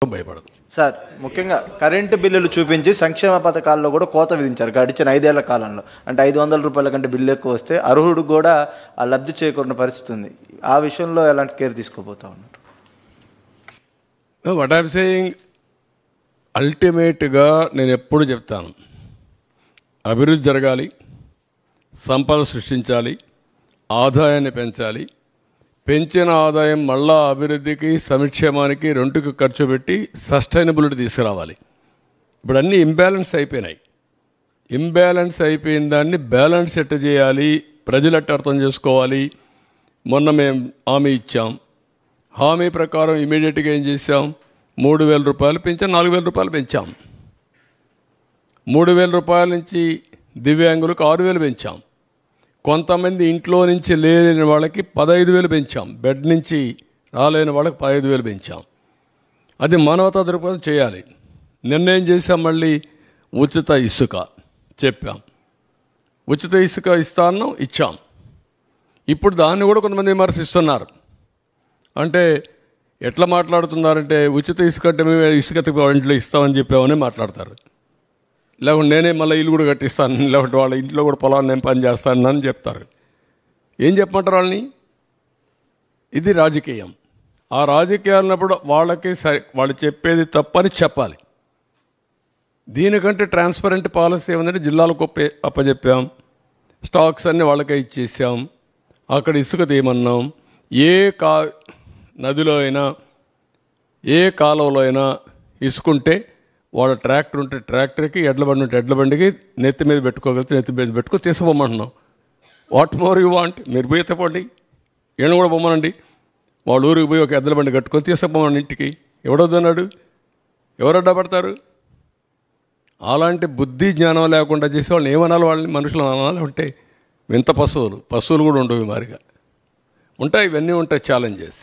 భయపడదు సార్. ముఖ్యంగా కరెంటు బిల్లులు చూపించి సంక్షేమ పథకాల్లో కూడా కోత విధించారు గడిచిన 5 ఏళ్ల కాలంలో. అంటే 500 రూపాయల కంటే బిల్లు ఎక్కువ వస్తే అర్హుడు కూడా ఆ లబ్ధి చేకూరిన పరిస్థితి ఉంది. ఆ విషయంలో ఎలాంటి కేర్ తీసుకోబోతా ఉన్నారు? వాట్ ఐఎమ్ సేయింగ్, అల్టిమేట్గా నేను ఎప్పుడు చెప్తాను, అభివృద్ధి జరగాలి, సంపద సృష్టించాలి, ఆదాయాన్ని పెంచాలి. పెంచిన ఆదాయం మళ్ళా అభివృద్ధికి సంక్షేమానికి రెండుకి ఖర్చు పెట్టి సస్టైనబిలిటీ తీసుకురావాలి. ఇప్పుడు అన్నీ ఇంబ్యాలెన్స్ అయిపోయినాయి. ఇంబ్యాలెన్స్ అయిపోయిన దాన్ని బ్యాలెన్స్ ఎట్ట చేయాలి, ప్రజలు ఎట్ట అర్థం చేసుకోవాలి. మొన్న మేము హామీ ఇచ్చాం. హామీ ప్రకారం ఇమీడియట్గా ఏం చేసాం, 3,000 రూపాయలు పెంచాం, 4,000 రూపాయలు పెంచాం. 3,000 రూపాయల నుంచి దివ్యాంగులకు 6,000 పెంచాం. కొంతమంది ఇంట్లో నుంచి లేని వాళ్ళకి 15,000 పెంచాం. బెడ్ నుంచి రాలేని వాళ్ళకి 15,000 పెంచాం. అది మానవతా దృక్పథం చేయాలి. నిర్ణయం చేసాం. మళ్ళీ ఉచిత ఇసుక చెప్పాం. ఉచిత ఇసుక ఇస్తాను, ఇచ్చాం. ఇప్పుడు దాన్ని కూడా కొంతమంది విమర్శిస్తున్నారు. అంటే ఎట్లా మాట్లాడుతున్నారంటే, ఉచిత ఇసుక అంటే మేము ఇసుక ఇంట్లో ఇస్తామని చెప్పామని మాట్లాడతారు. లేకుంటే నేనే మళ్ళీ ఇల్లు కూడా కట్టిస్తాను, లేకుంటే వాళ్ళ ఇంట్లో కూడా పొలాన్ని నేను పని చేస్తాను అని చెప్తారు. ఏం చెప్పమంటారు వాళ్ళని? ఇది రాజకీయం. ఆ రాజకీయాలన్నప్పుడు వాళ్ళకి వాళ్ళు చెప్పేది తప్పని చెప్పాలి. దీనికంటే ట్రాన్స్పరెంట్ పాలసీ ఏమందంటే, జిల్లాలకు అప్పచెప్పాం, స్టాక్స్ అన్నీ వాళ్ళకే ఇచ్చేసాం, అక్కడ ఇసుక తీయమన్నాం. ఏ నదిలో అయినా ఏ కాలువలో అయినా ఇసుకుంటే వాళ్ళ ట్రాక్టర్ ఉంటే ట్రాక్టర్కి, ఎడ్ల బండి ఉంటే ఎడ్ల బండికి నెత్తి మీద పెట్టుకోగలిగితే నెత్తి మీద పెట్టుకో తీసుకుపోమంటున్నాం. What more you want? మీరు పోయి ఎత్తపోండి, ఈయన కూడా పొమ్మనండి. వాళ్ళ ఊరికి పోయి ఒక ఎడ్ల బండి కట్టుకొని తీసుకుపోమని ఇంటికి. ఎవడొద్దన్నాడు? ఎవరు అడ్డపడతారు? అలాంటి బుద్ధి జ్ఞానం లేకుండా చేసే వాళ్ళని ఏమనాలి? వాళ్ళని మనుషులు అనాలి. ఉంటే వింత పశువులు కూడా ఉండవు, మారిగా ఉంటాయి. ఇవన్నీ ఉంటాయి ఛాలెంజెస్.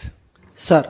సార్